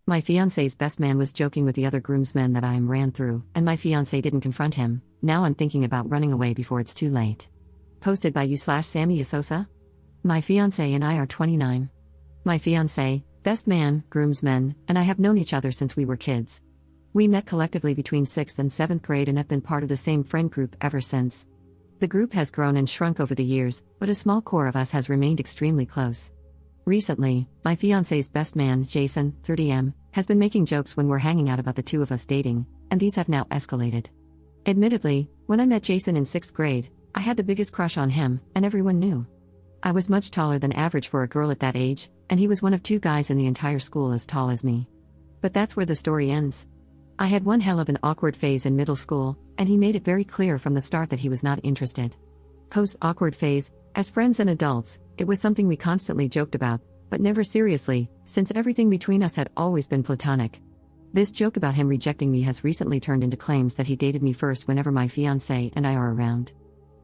My fiance's best man was joking with the other groomsmen that I ran through, and my fiance didn't confront him. Now I'm thinking about running away before it's too late. Posted by you/Sammy Asosa. My fiance and I are 29. My fiance, best man, groomsmen, and I have known each other since we were kids. We met collectively between 6th and 7th grade and have been part of the same friend group ever since. The group has grown and shrunk over the years, but a small core of us has remained extremely close. Recently, my fiance's best man, Jason, 30M, has been making jokes when we're hanging out about the two of us dating, and these have now escalated. Admittedly, when I met Jason in 6th grade, I had the biggest crush on him, and everyone knew. I was much taller than average for a girl at that age, and he was one of 2 guys in the entire school as tall as me. But that's where the story ends. I had one hell of an awkward phase in middle school, and he made it very clear from the start that he was not interested. Post-awkward phase, as friends and adults, it was something we constantly joked about, but never seriously, since everything between us had always been platonic. This joke about him rejecting me has recently turned into claims that he dated me first whenever my fiancé and I are around.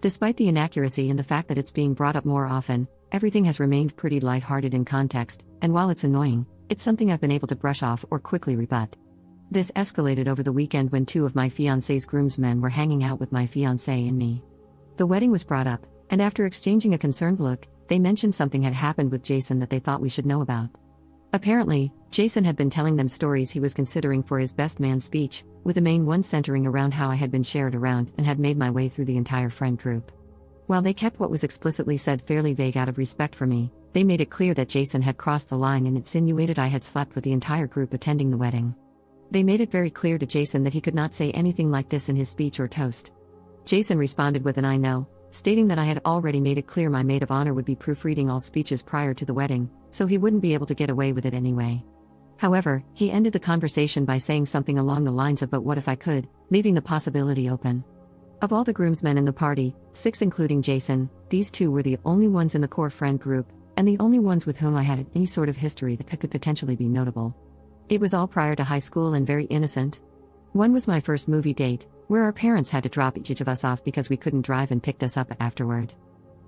Despite the inaccuracy and the fact that it's being brought up more often, everything has remained pretty lighthearted in context, and while it's annoying, it's something I've been able to brush off or quickly rebut. This escalated over the weekend when 2 of my fiancé's groomsmen were hanging out with my fiancé and me. The wedding was brought up, and after exchanging a concerned look, they mentioned something had happened with Jason that they thought we should know about. Apparently, Jason had been telling them stories he was considering for his best man speech, with the main one centering around how I had been shared around and had made my way through the entire friend group. While they kept what was explicitly said fairly vague out of respect for me, they made it clear that Jason had crossed the line and insinuated I had slept with the entire group attending the wedding. They made it very clear to Jason that he could not say anything like this in his speech or toast. Jason responded with an "I know," stating that I had already made it clear my maid of honor would be proofreading all speeches prior to the wedding, so he wouldn't be able to get away with it anyway. However, he ended the conversation by saying something along the lines of "but what if I could," leaving the possibility open. Of all the groomsmen in the party, 6 including Jason, these 2 were the only ones in the core friend group, and the only ones with whom I had any sort of history that could potentially be notable. It was all prior to high school and very innocent. One was my first movie date, where our parents had to drop each of us off because we couldn't drive and picked us up afterward.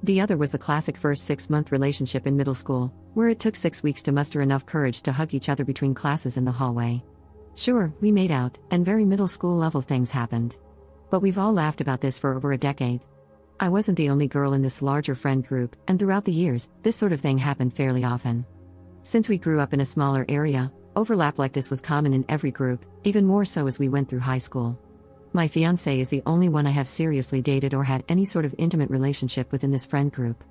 The other was the classic first 6-month relationship in middle school, where it took 6 weeks to muster enough courage to hug each other between classes in the hallway. Sure, we made out, and very middle school level things happened. But we've all laughed about this for over a decade. I wasn't the only girl in this larger friend group, and throughout the years, this sort of thing happened fairly often. Since we grew up in a smaller area, overlap like this was common in every group, even more so as we went through high school. My fiancé is the only one I have seriously dated or had any sort of intimate relationship with in this friend group.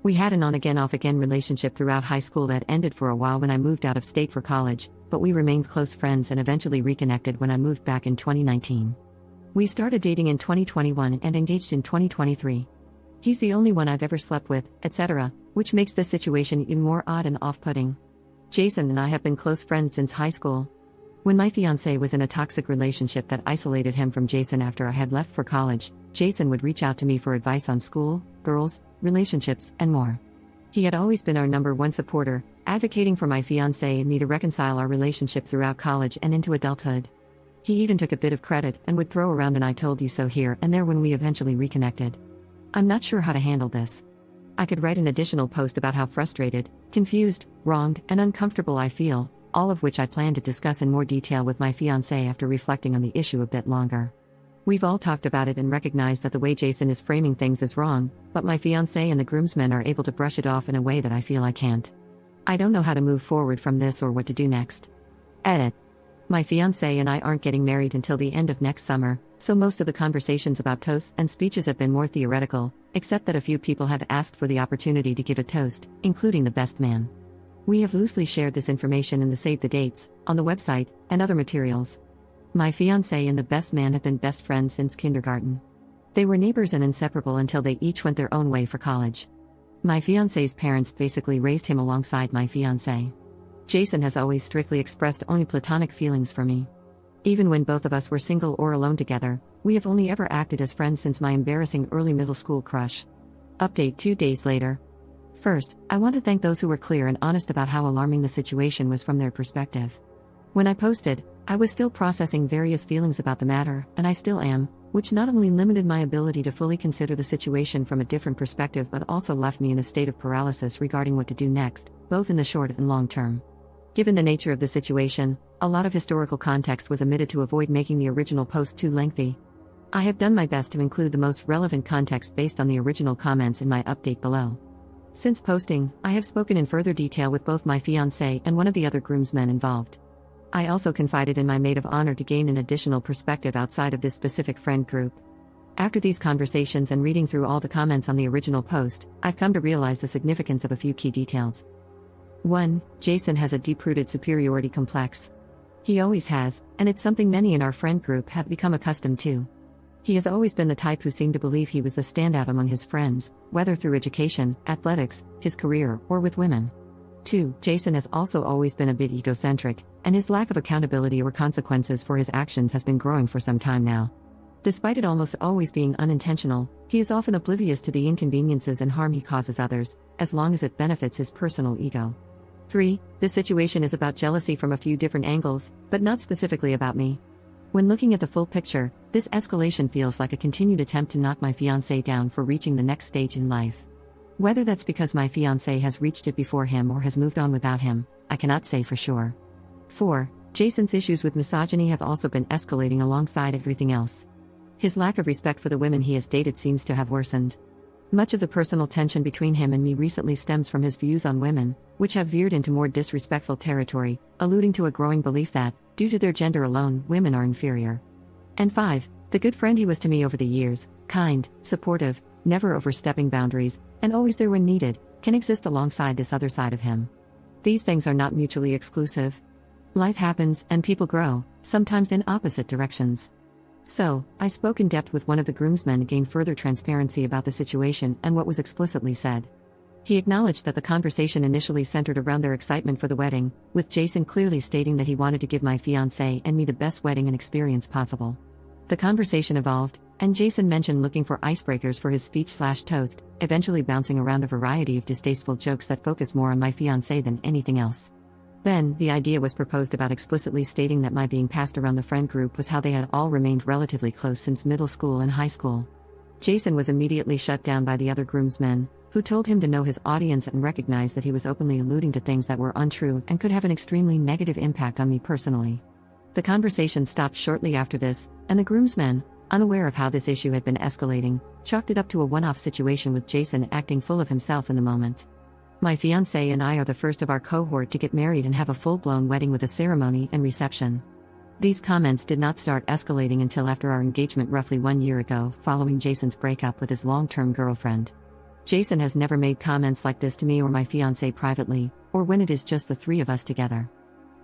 We had an on-again off-again relationship throughout high school that ended for a while when I moved out of state for college, but we remained close friends and eventually reconnected when I moved back in 2019. We started dating in 2021 and engaged in 2023. He's the only one I've ever slept with, etc., which makes this situation even more odd and off-putting. Jason and I have been close friends since high school. When my fiancé was in a toxic relationship that isolated him from Jason after I had left for college, Jason would reach out to me for advice on school, girls, relationships, and more. He had always been our number one supporter, advocating for my fiancé and me to reconcile our relationship throughout college and into adulthood. He even took a bit of credit and would throw around an "I told you so" here and there when we eventually reconnected. I'm not sure how to handle this. I could write an additional post about how frustrated, confused, wronged, and uncomfortable I feel, all of which I plan to discuss in more detail with my fiancé after reflecting on the issue a bit longer. We've all talked about it and recognized that the way Jason is framing things is wrong, but my fiancé and the groomsmen are able to brush it off in a way that I feel I can't. I don't know how to move forward from this or what to do next. Edit. My fiancé and I aren't getting married until the end of next summer, so most of the conversations about toasts and speeches have been more theoretical, except that a few people have asked for the opportunity to give a toast, including the best man. We have loosely shared this information in the Save the Dates, on the website, and other materials. My fiancé and the best man have been best friends since kindergarten. They were neighbors and inseparable until they each went their own way for college. My fiancé's parents basically raised him alongside my fiancé. Jason has always strictly expressed only platonic feelings for me. Even when both of us were single or alone together, we have only ever acted as friends since my embarrassing early middle school crush. Update 2 days later. First, I want to thank those who were clear and honest about how alarming the situation was from their perspective. When I posted, I was still processing various feelings about the matter, and I still am, which not only limited my ability to fully consider the situation from a different perspective but also left me in a state of paralysis regarding what to do next, both in the short and long term. Given the nature of the situation, a lot of historical context was omitted to avoid making the original post too lengthy. I have done my best to include the most relevant context based on the original comments in my update below. Since posting, I have spoken in further detail with both my fiancé and one of the other groomsmen involved. I also confided in my maid of honor to gain an additional perspective outside of this specific friend group. After these conversations and reading through all the comments on the original post, I've come to realize the significance of a few key details. 1. Jason has a deep-rooted superiority complex. He always has, and it's something many in our friend group have become accustomed to. He has always been the type who seemed to believe he was the standout among his friends, whether through education, athletics, his career, or with women. 2. Jason has also always been a bit egocentric, and his lack of accountability or consequences for his actions has been growing for some time now. Despite it almost always being unintentional, he is often oblivious to the inconveniences and harm he causes others, as long as it benefits his personal ego. 3. This situation is about jealousy from a few different angles, but not specifically about me. When looking at the full picture, this escalation feels like a continued attempt to knock my fiancé down for reaching the next stage in life. Whether that's because my fiancé has reached it before him or has moved on without him, I cannot say for sure. 4. Jason's issues with misogyny have also been escalating alongside everything else. His lack of respect for the women he has dated seems to have worsened. Much of the personal tension between him and me recently stems from his views on women, which have veered into more disrespectful territory, alluding to a growing belief that, due to their gender alone, women are inferior. And 5. The good friend he was to me over the years, kind, supportive, never overstepping boundaries, and always there when needed, can exist alongside this other side of him. These things are not mutually exclusive. Life happens, and people grow, sometimes in opposite directions. So, I spoke in depth with one of the groomsmen to gain further transparency about the situation and what was explicitly said. He acknowledged that the conversation initially centered around their excitement for the wedding, with Jason clearly stating that he wanted to give my fiancé and me the best wedding and experience possible. The conversation evolved, and Jason mentioned looking for icebreakers for his speech/toast, eventually bouncing around a variety of distasteful jokes that focused more on my fiancé than anything else. Then, the idea was proposed about explicitly stating that my being passed around the friend group was how they had all remained relatively close since middle school and high school. Jason was immediately shut down by the other groomsmen, who told him to know his audience and recognize that he was openly alluding to things that were untrue and could have an extremely negative impact on me personally. The conversation stopped shortly after this, and the groomsmen, unaware of how this issue had been escalating, chalked it up to a one-off situation with Jason acting full of himself in the moment. My fiancé and I are the first of our cohort to get married and have a full-blown wedding with a ceremony and reception. These comments did not start escalating until after our engagement roughly 1 year ago, following Jason's breakup with his long-term girlfriend. Jason has never made comments like this to me or my fiancé privately, or when it is just the three of us together.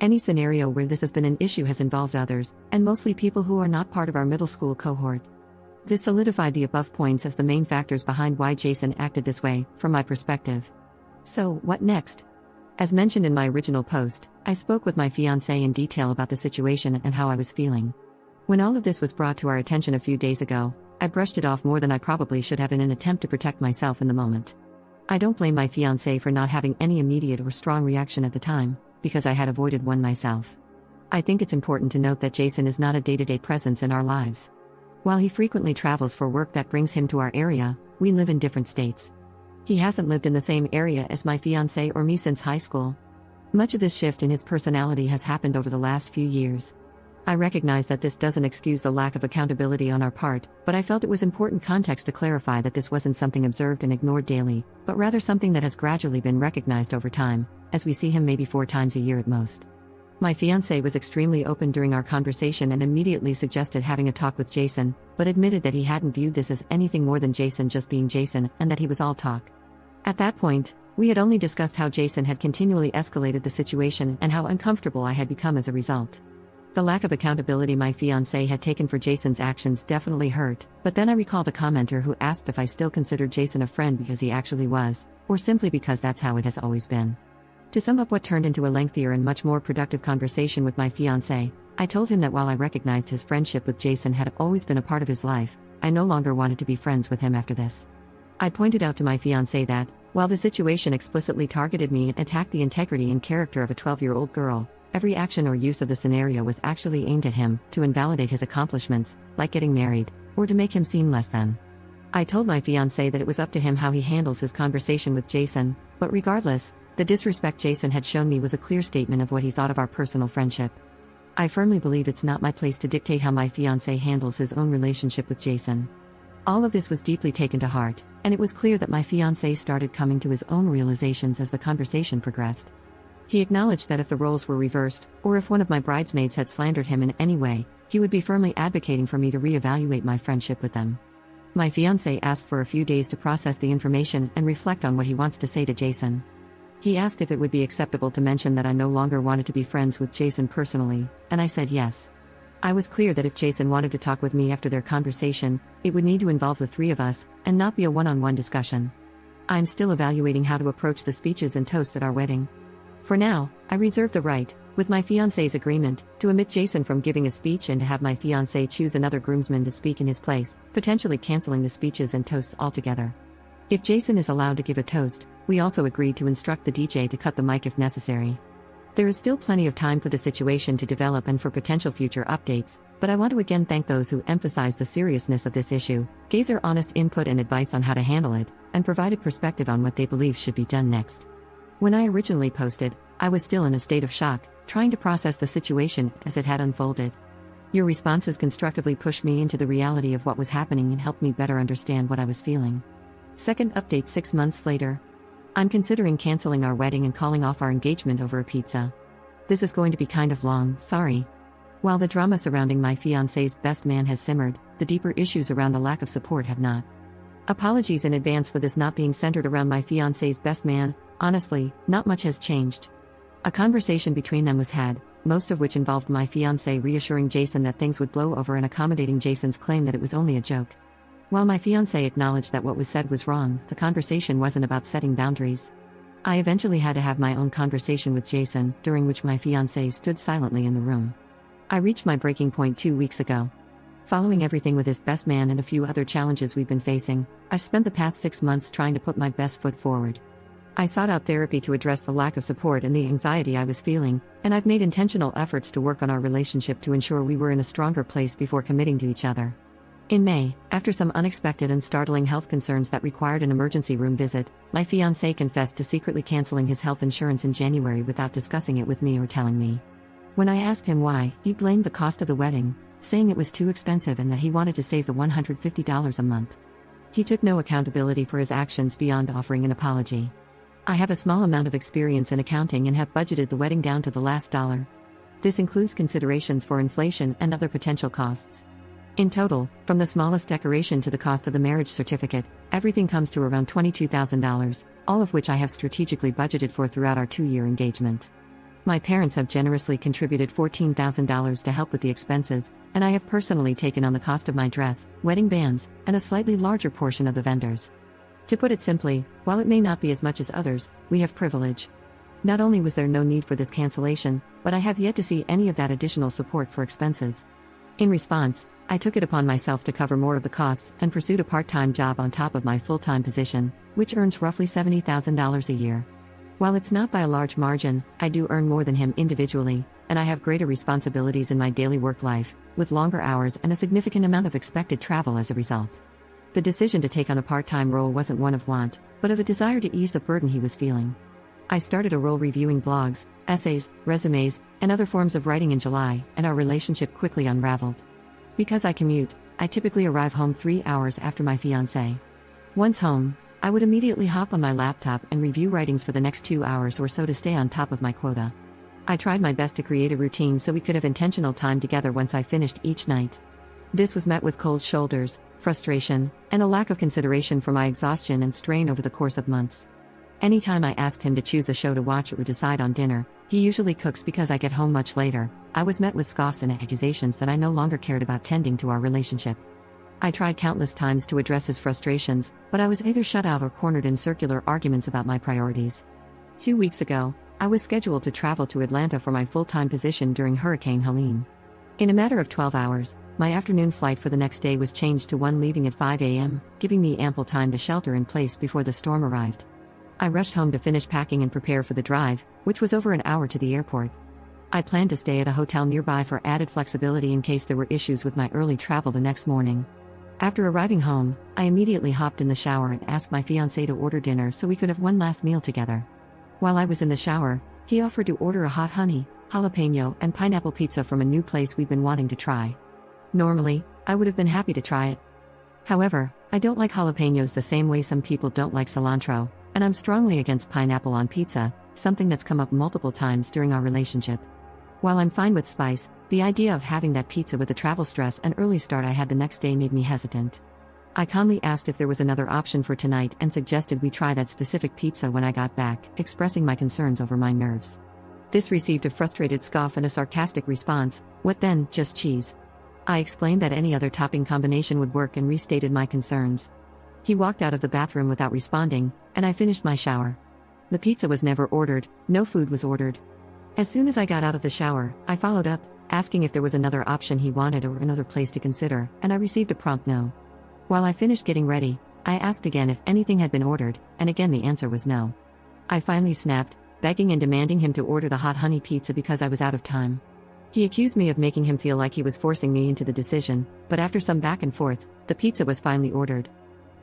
Any scenario where this has been an issue has involved others, and mostly people who are not part of our middle school cohort. This solidified the above points as the main factors behind why Jason acted this way, from my perspective. So, what next? As mentioned in my original post, I spoke with my fiancé in detail about the situation and how I was feeling. When all of this was brought to our attention a few days ago, I brushed it off more than I probably should have in an attempt to protect myself in the moment. I don't blame my fiancé for not having any immediate or strong reaction at the time, because I had avoided one myself. I think it's important to note that Jason is not a day-to-day presence in our lives. While he frequently travels for work that brings him to our area, we live in different states. He hasn't lived in the same area as my fiancé or me since high school. Much of this shift in his personality has happened over the last few years. I recognize that this doesn't excuse the lack of accountability on our part, but I felt it was important context to clarify that this wasn't something observed and ignored daily, but rather something that has gradually been recognized over time, as we see him maybe 4 times a year at most. My fiancé was extremely open during our conversation and immediately suggested having a talk with Jason, but admitted that he hadn't viewed this as anything more than Jason just being Jason and that he was all talk. At that point, we had only discussed how Jason had continually escalated the situation and how uncomfortable I had become as a result. The lack of accountability my fiancé had taken for Jason's actions definitely hurt, but then I recalled a commenter who asked if I still considered Jason a friend because he actually was, or simply because that's how it has always been. To sum up what turned into a lengthier and much more productive conversation with my fiancé, I told him that while I recognized his friendship with Jason had always been a part of his life, I no longer wanted to be friends with him after this. I pointed out to my fiancé that, while the situation explicitly targeted me and attacked the integrity and character of a 12-year-old girl, every action or use of the scenario was actually aimed at him, to invalidate his accomplishments, like getting married, or to make him seem less than. I told my fiancé that it was up to him how he handles his conversation with Jason, but regardless, The disrespect Jason had shown me was a clear statement of what he thought of our personal friendship. I firmly believe it's not my place to dictate how my fiancé handles his own relationship with Jason. All of this was deeply taken to heart, and it was clear that my fiancé started coming to his own realizations as the conversation progressed. He acknowledged that if the roles were reversed, or if one of my bridesmaids had slandered him in any way, he would be firmly advocating for me to reevaluate my friendship with them. My fiancé asked for a few days to process the information and reflect on what he wants to say to Jason. He asked if it would be acceptable to mention that I no longer wanted to be friends with Jason personally, and I said yes. I was clear that if Jason wanted to talk with me after their conversation, it would need to involve the three of us, and not be a one-on-one discussion. I'm still evaluating how to approach the speeches and toasts at our wedding. For now, I reserve the right, with my fiancé's agreement, to omit Jason from giving a speech and to have my fiancé choose another groomsman to speak in his place, potentially canceling the speeches and toasts altogether. If Jason is allowed to give a toast, we also agreed to instruct the DJ to cut the mic if necessary. There is still plenty of time for the situation to develop and for potential future updates, but I want to again thank those who emphasized the seriousness of this issue, gave their honest input and advice on how to handle it, and provided perspective on what they believe should be done next. When I originally posted, I was still in a state of shock, trying to process the situation as it had unfolded. Your responses constructively pushed me into the reality of what was happening and helped me better understand what I was feeling. Second update 6 months later. I'm considering canceling our wedding and calling off our engagement over a pizza. This is going to be kind of long, sorry. While the drama surrounding my fiancé's best man has simmered, the deeper issues around the lack of support have not. Apologies in advance for this not being centered around my fiancé's best man. Honestly, not much has changed. A conversation between them was had, most of which involved my fiancé reassuring Jason that things would blow over and accommodating Jason's claim that it was only a joke. While my fiancé acknowledged that what was said was wrong, the conversation wasn't about setting boundaries. I eventually had to have my own conversation with Jason, during which my fiancé stood silently in the room. I reached my breaking point 2 weeks ago. Following everything with his best man and a few other challenges we've been facing, I've spent the past 6 months trying to put my best foot forward. I sought out therapy to address the lack of support and the anxiety I was feeling, and I've made intentional efforts to work on our relationship to ensure we were in a stronger place before committing to each other. In May, after some unexpected and startling health concerns that required an emergency room visit, my fiancé confessed to secretly canceling his health insurance in January without discussing it with me or telling me. When I asked him why, he blamed the cost of the wedding, saying it was too expensive and that he wanted to save the $150 a month. He took no accountability for his actions beyond offering an apology. I have a small amount of experience in accounting and have budgeted the wedding down to the last dollar. This includes considerations for inflation and other potential costs. In total, from the smallest decoration to the cost of the marriage certificate, everything comes to around $22,000, all of which I have strategically budgeted for throughout our 2-year engagement. My parents have generously contributed $14,000 to help with the expenses, and I have personally taken on the cost of my dress, wedding bands, and a slightly larger portion of the vendors. To put it simply, while it may not be as much as others, we have privilege. Not only was there no need for this cancellation, but I have yet to see any of that additional support for expenses. In response, I took it upon myself to cover more of the costs and pursued a part-time job on top of my full-time position, which earns roughly $70,000 a year. While it's not by a large margin, I do earn more than him individually, and I have greater responsibilities in my daily work life, with longer hours and a significant amount of expected travel as a result. The decision to take on a part-time role wasn't one of want, but of a desire to ease the burden he was feeling. I started a role reviewing blogs, essays, resumes, and other forms of writing in July, and our relationship quickly unraveled. Because I commute, I typically arrive home 3 hours after my fiancé. Once home, I would immediately hop on my laptop and review writings for the next 2 hours or so to stay on top of my quota. I tried my best to create a routine so we could have intentional time together once I finished each night. This was met with cold shoulders, frustration, and a lack of consideration for my exhaustion and strain over the course of months. Anytime I asked him to choose a show to watch or decide on dinner, he usually cooks because I get home much later. I was met with scoffs and accusations that I no longer cared about tending to our relationship. I tried countless times to address his frustrations, but I was either shut out or cornered in circular arguments about my priorities. 2 weeks ago, I was scheduled to travel to Atlanta for my full-time position during Hurricane Helene. In a matter of 12 hours, my afternoon flight for the next day was changed to one leaving at 5 a.m., giving me ample time to shelter in place before the storm arrived. I rushed home to finish packing and prepare for the drive, which was over an hour to the airport. I planned to stay at a hotel nearby for added flexibility in case there were issues with my early travel the next morning. After arriving home, I immediately hopped in the shower and asked my fiancé to order dinner so we could have one last meal together. While I was in the shower, he offered to order a hot honey, jalapeno, and pineapple pizza from a new place we'd been wanting to try. Normally, I would have been happy to try it. However, I don't like jalapenos the same way some people don't like cilantro, and I'm strongly against pineapple on pizza, something that's come up multiple times during our relationship. While I'm fine with spice, the idea of having that pizza with the travel stress and early start I had the next day made me hesitant. I calmly asked if there was another option for tonight and suggested we try that specific pizza when I got back, expressing my concerns over my nerves. This received a frustrated scoff and a sarcastic response, "What then, just cheese?" I explained that any other topping combination would work and restated my concerns. He walked out of the bathroom without responding, and I finished my shower. The pizza was never ordered, no food was ordered. As soon as I got out of the shower, I followed up, asking if there was another option he wanted or another place to consider, and I received a prompt no. While I finished getting ready, I asked again if anything had been ordered, and again the answer was no. I finally snapped, begging and demanding him to order the hot honey pizza because I was out of time. He accused me of making him feel like he was forcing me into the decision, but after some back and forth, the pizza was finally ordered.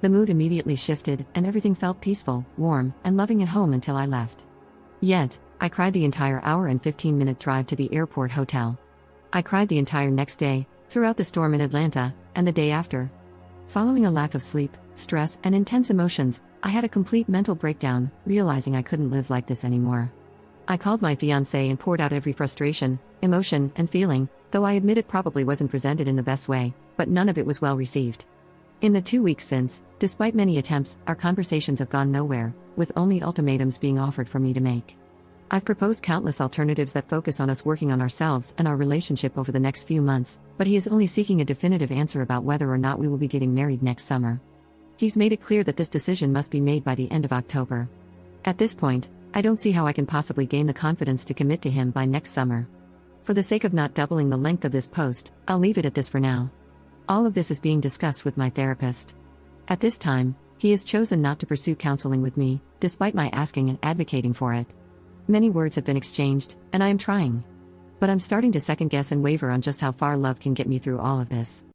The mood immediately shifted, and everything felt peaceful, warm, and loving at home until I left. Yet, I cried the entire hour and 15-minute drive to the airport hotel. I cried the entire next day, throughout the storm in Atlanta, and the day after. Following a lack of sleep, stress, and intense emotions, I had a complete mental breakdown, realizing I couldn't live like this anymore. I called my fiancé and poured out every frustration, emotion, and feeling, though I admit it probably wasn't presented in the best way, but none of it was well received. In the 2 weeks since, despite many attempts, our conversations have gone nowhere, with only ultimatums being offered for me to make. I've proposed countless alternatives that focus on us working on ourselves and our relationship over the next few months, but he is only seeking a definitive answer about whether or not we will be getting married next summer. He's made it clear that this decision must be made by the end of October. At this point, I don't see how I can possibly gain the confidence to commit to him by next summer. For the sake of not doubling the length of this post, I'll leave it at this for now. All of this is being discussed with my therapist. At this time, he has chosen not to pursue counseling with me, despite my asking and advocating for it. Many words have been exchanged, and I am trying. But I'm starting to second guess and waver on just how far love can get me through all of this.